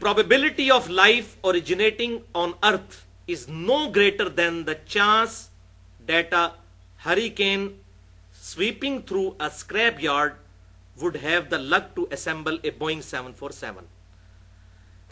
Probability of life originating on earth is no greater than the chance that a hurricane sweeping through a scrapyard would have the luck to assemble a Boeing 747।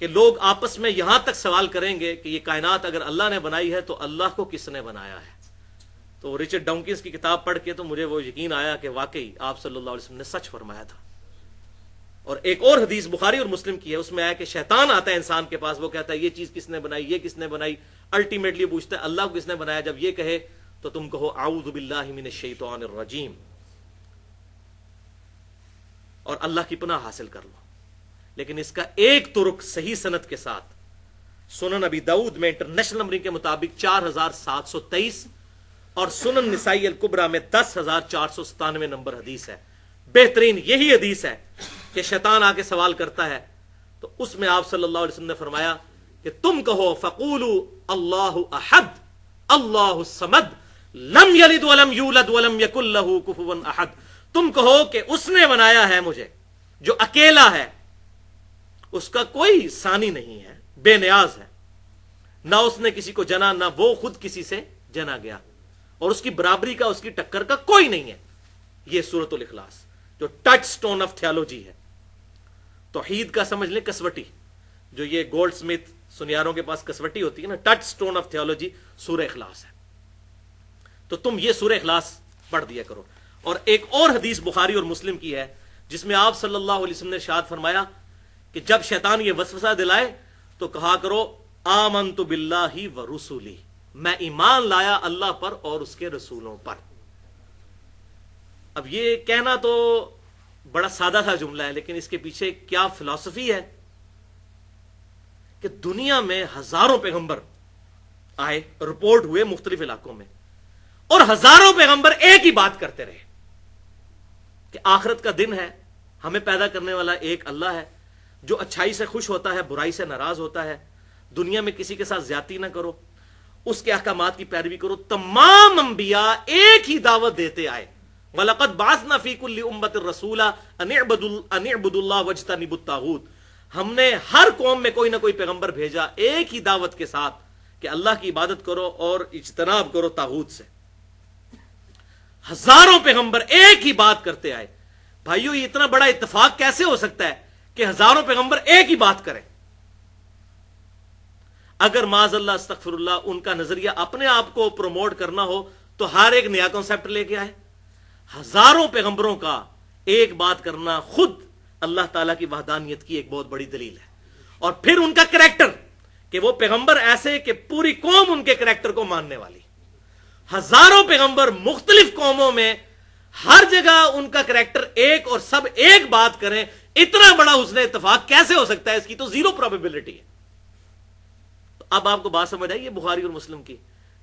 کہ لوگ آپس میں یہاں تک سوال کریں گے کہ یہ کائنات اگر اللہ نے بنائی ہے تو اللہ کو کس نے بنایا ہے. تو رچرڈ ڈاؤکنز کی کتاب پڑھ کے تو مجھے وہ یقین آیا کہ واقعی آپ صلی اللہ علیہ وسلم نے سچ فرمایا تھا. اور ایک اور حدیث بخاری اور مسلم کی ہے، اس میں آیا کہ شیطان آتا ہے انسان کے پاس، وہ کہتا ہے یہ چیز کس نے بنائی، یہ کس نے بنائی. الٹیمیٹلی پوچھتا ہے اللہ کو کس نے بنایا. جب یہ کہے تو تم کہو اعوذ باللہ من الشیطان الرجیم اور اللہ کی پناہ حاصل کر لو. لیکن اس کا ایک ترک صحیح سند کے ساتھ سنن ابی داؤد میں انٹرنیشنل نمبرنگ کے مطابق 4723 اور سنن نسائی الکبریٰ میں 10497 نمبر حدیث ہے. بہترین یہی حدیث ہے کہ شیطان آ کے سوال کرتا ہے تو اس میں آپ صلی اللہ علیہ وسلم نے فرمایا کہ تم کہو فقولوا اللہ احد اللہ الصمد لم یلد ولم یولد ولم یکن لہ کفوا احد. تم کہو کہ اس نے بنایا ہے مجھے جو اکیلا ہے، اس کا کوئی ثانی نہیں ہے، بے نیاز ہے، نہ اس نے کسی کو جنا نہ وہ خود کسی سے جنا گیا، اور اس کی برابری کا اس کی ٹکر کا کوئی نہیں ہے. یہ سورۃ الاخلاص جو ٹچ سٹون آف تھیالوجی ہے، توحید کا سمجھ لیں کسوٹی، جو یہ گولڈ سمتھ سنیاروں کے پاس کسوٹی ہوتی ہے نا، ٹچ سٹون آف تھیالوجی سورہ اخلاص ہے. تو تم یہ سورہ اخلاص پڑھ دیا کرو. اور ایک اور حدیث بخاری اور مسلم کی ہے جس میں آپ صلی اللہ علیہ وسلم نے ارشاد فرمایا کہ جب شیطان یہ وسوسہ دلائے تو کہا کرو آمنت باللہ ورسولہ، میں ایمان لایا اللہ پر اور اس کے رسولوں پر. اب یہ کہنا تو بڑا سادہ سا جملہ ہے، لیکن اس کے پیچھے کیا فلسفی ہے کہ دنیا میں ہزاروں پیغمبر آئے، رپورٹ ہوئے مختلف علاقوں میں، اور ہزاروں پیغمبر ایک ہی بات کرتے رہے کہ آخرت کا دن ہے، ہمیں پیدا کرنے والا ایک اللہ ہے جو اچھائی سے خوش ہوتا ہے، برائی سے ناراض ہوتا ہے، دنیا میں کسی کے ساتھ زیادتی نہ کرو، اس کے احکامات کی پیروی کرو. تمام انبیاء ایک ہی دعوت دیتے آئے. وَلَقَدْ بَعَثْنَا فِي كُلِّ أُمَّةٍ رَسُولًا أَنِ اعْبُدُوا اللَّهَ وَاجْتَنِبُوا الطَّاغُوتَ. ہم نے ہر قوم میں کوئی نہ کوئی پیغمبر بھیجا ایک ہی دعوت کے ساتھ کہ اللہ کی عبادت کرو اور اجتناب کرو طاغوت سے. ہزاروں پیغمبر ایک ہی بات کرتے آئے. بھائیو یہ اتنا بڑا اتفاق کیسے ہو سکتا ہے کہ ہزاروں پیغمبر ایک ہی بات کریں؟ اگر معاذ اللہ استغفر اللہ ان کا نظریہ اپنے آپ کو پروموٹ کرنا ہو تو ہر ایک نیا کنسپٹ لے کے آئے. ہزاروں پیغمبروں کا ایک بات کرنا خود اللہ تعالیٰ کی وحدانیت کی ایک بہت بڑی دلیل ہے. اور پھر ان کا کریکٹر کہ وہ پیغمبر ایسے کہ پوری قوم ان کے کریکٹر کو ماننے والی. ہزاروں پیغمبر مختلف قوموں میں ہر جگہ ان کا کریکٹر ایک اور سب ایک بات کریں. اتنا بڑا حسن اتفاق کیسے ہو سکتا ہے؟ اس کی تو زیرو پروبیبلٹی ہے. تو اب آپ کو بات سمجھ آئی ہے بخاری اور مسلم کی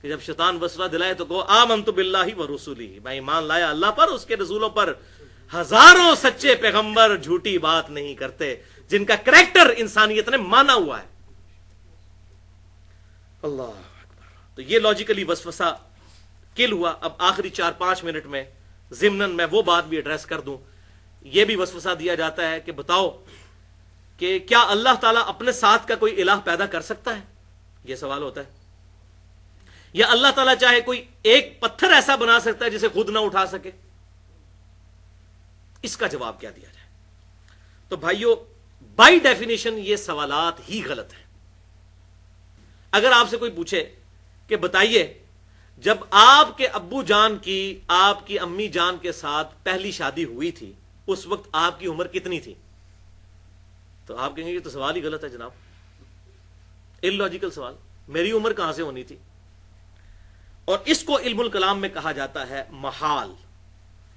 کہ جب شیطان وسوسہ دلائے تو کہو آمنت باللہ ورسولہ، میں ایمان لایا اللہ پر اس کے رسولوں پر. ہزاروں سچے پیغمبر جھوٹی بات نہیں کرتے جن کا کریکٹر انسانیت نے مانا ہوا ہے. اللہ اکبر. تو یہ لاجیکلی وسوسہ کل ہوا. اب آخری 4-5 منٹ میں ضمناً میں وہ بات بھی ایڈریس کر دوں. یہ بھی وسوسہ دیا جاتا ہے کہ بتاؤ کہ کیا اللہ تعالیٰ اپنے ساتھ کا کوئی الہ پیدا کر سکتا ہے؟ یہ سوال ہوتا ہے. یا اللہ تعالیٰ چاہے کوئی ایک پتھر ایسا بنا سکتا ہے جسے خود نہ اٹھا سکے؟ اس کا جواب کیا دیا جائے؟ تو بھائیو بائی ڈیفینیشن یہ سوالات ہی غلط ہیں. اگر آپ سے کوئی پوچھے کہ بتائیے جب آپ کے ابو جان کی آپ کی امی جان کے ساتھ پہلی شادی ہوئی تھی اس وقت آپ کی عمر کتنی تھی؟ تو آپ کہیں گے یہ تو سوال ہی غلط ہے جناب، اللاجیکل سوال، میری عمر کہاں سے ہونی تھی؟ اور اس کو علم الکلام میں کہا جاتا ہے محال.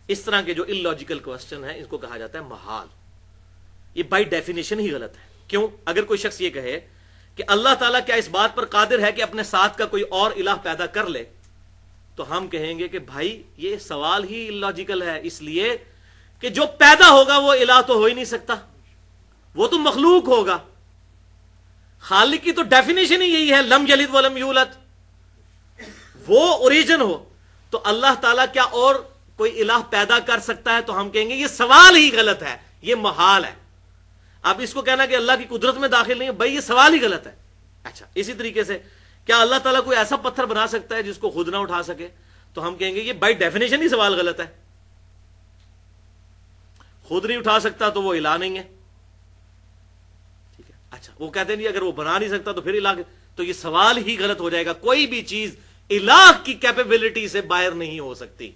اس طرح کے جو اللاجیکل کوسچن ہیں اس کو کہا جاتا ہے محال. یہ بائی ڈیفینیشن ہی غلط ہے. کیوں؟ اگر کوئی شخص یہ کہے کہ اللہ تعالیٰ کیا اس بات پر قادر ہے کہ اپنے ساتھ کا کوئی اور الہ پیدا کر لے، تو ہم کہیں گے کہ بھائی یہ سوال ہی اللاجیکل ہے، اس لیے کہ جو پیدا ہوگا وہ الہ تو ہو ہی نہیں سکتا، وہ تو مخلوق ہوگا. خالق کی تو ڈیفینیشن ہی یہی ہے لم یلد ولم یولد، وہ اوریجن ہو. تو اللہ تعالیٰ کیا اور کوئی الہ پیدا کر سکتا ہے؟ تو ہم کہیں گے یہ سوال ہی غلط ہے، یہ محال ہے. اب اس کو کہنا کہ اللہ کی قدرت میں داخل نہیں ہے، بھائی یہ سوال ہی غلط ہے. اچھا اسی طریقے سے کیا اللہ تعالیٰ کوئی ایسا پتھر بنا سکتا ہے جس کو خود نہ اٹھا سکے؟ تو ہم کہیں گے یہ بائی ڈیفینیشن ہی سوال غلط ہے. خود نہیں اٹھا سکتا تو وہ الہ نہیں ہے. ٹھیک ہے. اچھا وہ کہتے ہیں نہیں اگر وہ بنا نہیں سکتا تو پھر الہ، تو یہ سوال ہی غلط ہو جائے گا. کوئی بھی چیز الہ کی کیپیبلٹی سے باہر نہیں ہو سکتی،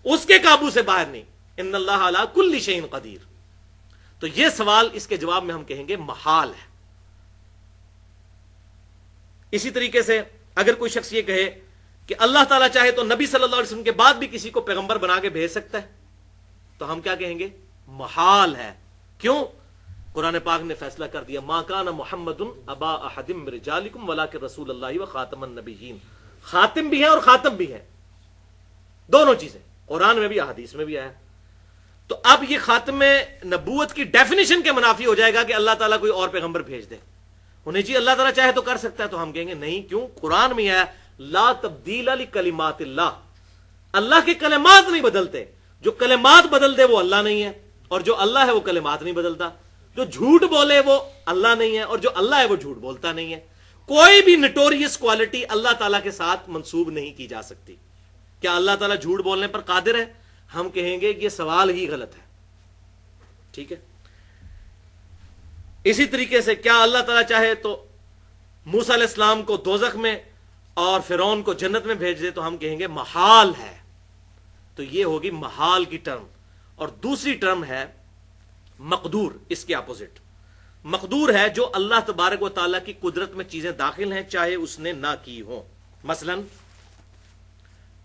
اس کے قابو سے باہر نہیں. ان اللہ علی کل شیء قدیر. تو یہ سوال اس کے جواب میں ہم کہیں گے محال ہے. اسی طریقے سے اگر کوئی شخص یہ کہے کہ اللہ تعالیٰ چاہے تو نبی صلی اللہ علیہ وسلم کے بعد بھی کسی کو پیغمبر بنا کے بھیج سکتا ہے، تو ہم کیا کہیں گے؟ محال ہے. کیوں؟ قرآن پاک نے فیصلہ کر دیا ما کان محمد ابا احد من رجالکم ولکن رسول اللہ وخاتم النبیین. خاتم بھی ہے اور خاتم بھی ہے، دونوں چیزیں قرآن میں بھی احادیث میں بھی آیا. تو اب یہ خاتم نبوت کی ڈیفینیشن کے منافی ہو جائے گا کہ اللہ تعالیٰ کوئی اور پیغمبر بھیج دے. انہیں جی اللہ تعالیٰ چاہے تو کر سکتا ہے، تو ہم کہیں گے نہیں. کیوں؟ قرآن میں آیا لا تبدیل لکلمات اللہ. اللہ کے کلمات نہیں بدلتے، جو کلمات بدل دے وہ اللہ نہیں ہے، اور جو اللہ ہے وہ کلمات نہیں بدلتا. جو جھوٹ بولے وہ اللہ نہیں ہے، اور جو اللہ ہے وہ جھوٹ بولتا نہیں ہے. کوئی بھی نٹوریس کوالٹی اللہ تعالیٰ کے ساتھ منسوب نہیں کی جا سکتی. کیا اللہ تعالیٰ جھوٹ بولنے پر قادر ہے؟ ہم کہیں گے کہ یہ سوال ہی غلط ہے. ٹھیک ہے. اسی طریقے سے کیا اللہ تعالیٰ چاہے تو موسیٰ علیہ السلام کو دوزخ میں اور فرعون کو جنت میں بھیج دے؟ تو ہم کہیں گے محال ہے. تو یہ ہوگی محال کی ٹرم. اور دوسری ٹرم ہے مقدور. اس کے اپوزٹ مقدور ہے جو اللہ تبارک و تعالیٰ کی قدرت میں چیزیں داخل ہیں چاہے اس نے نہ کی ہوں. مثلا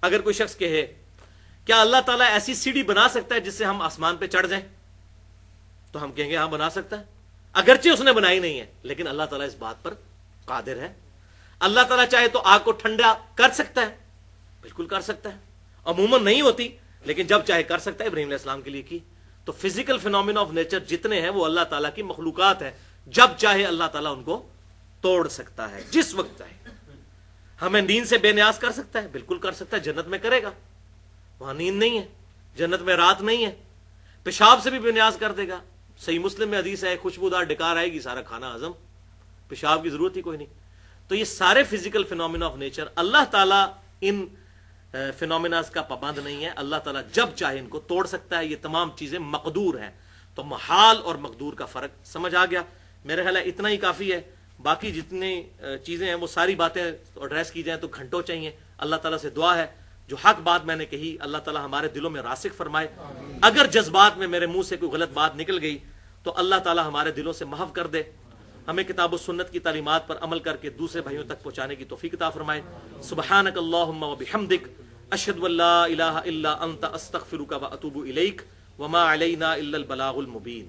اگر کوئی شخص کہے کیا اللہ تعالیٰ ایسی سیڑھی بنا سکتا ہے جس سے ہم آسمان پہ چڑھ جائیں؟ تو ہم کہیں گے ہاں بنا سکتا ہے، اگرچہ اس نے بنائی نہیں ہے، لیکن اللہ تعالیٰ اس بات پر قادر ہے. اللہ تعالیٰ چاہے تو آگ کو ٹھنڈا کر سکتا ہے، بالکل کر سکتا ہے. عموماً نہیں ہوتی، لیکن جب چاہے کر سکتا ہے. ابراہیم علیہ السلام کے لیے کی. تو فزیکل فینومینا آف نیچر جتنے ہیں وہ اللہ تعالیٰ کی مخلوقات ہیں. جب چاہے اللہ تعالیٰ ان کو توڑ سکتا ہے جس وقت چاہے. ہمیں نیند سے بے نیاز کر سکتا ہے، بالکل کر سکتا ہے. جنت میں کرے گا، وہاں نیند نہیں ہے. جنت میں رات نہیں ہے. پیشاب سے بھی بے نیاز کر دے گا. صحیح مسلم میں حدیث ہے خوشبودار ڈکار آئے گی سارا کھانا ہضم، پیشاب کی ضرورت ہی کوئی نہیں. تو یہ سارے فزیکل فینومینا آف نیچر اللہ تعالیٰ ان فینومیناز کا پابند نہیں ہے. اللہ تعالیٰ جب چاہے ان کو توڑ سکتا ہے. یہ تمام چیزیں مقدور ہیں. تو محال اور مقدور کا فرق سمجھ آ گیا. میرے خیال ہے اتنا ہی کافی ہے. باقی جتنی چیزیں ہیں وہ ساری باتیں ایڈریس کی جائیں تو گھنٹوں چاہیے. اللہ تعالیٰ سے دعا ہے جو حق بات میں نے کہی اللہ تعالیٰ ہمارے دلوں میں راسخ فرمائے. اگر جذبات میں میرے منہ سے کوئی غلط بات نکل گئی تو اللہ تعالیٰ ہمارے دلوں سے محو کر دے. ہمیں کتاب و سنت کی تعلیمات پر عمل کر کے دوسرے بھائیوں تک پہنچانے کی توفیق عطا فرمائے. سبحانک اللہم و بحمدک اشہد ان لا الہ الا انت استغفرک و اتوب الیک وما علینا الا البلاغ المبین.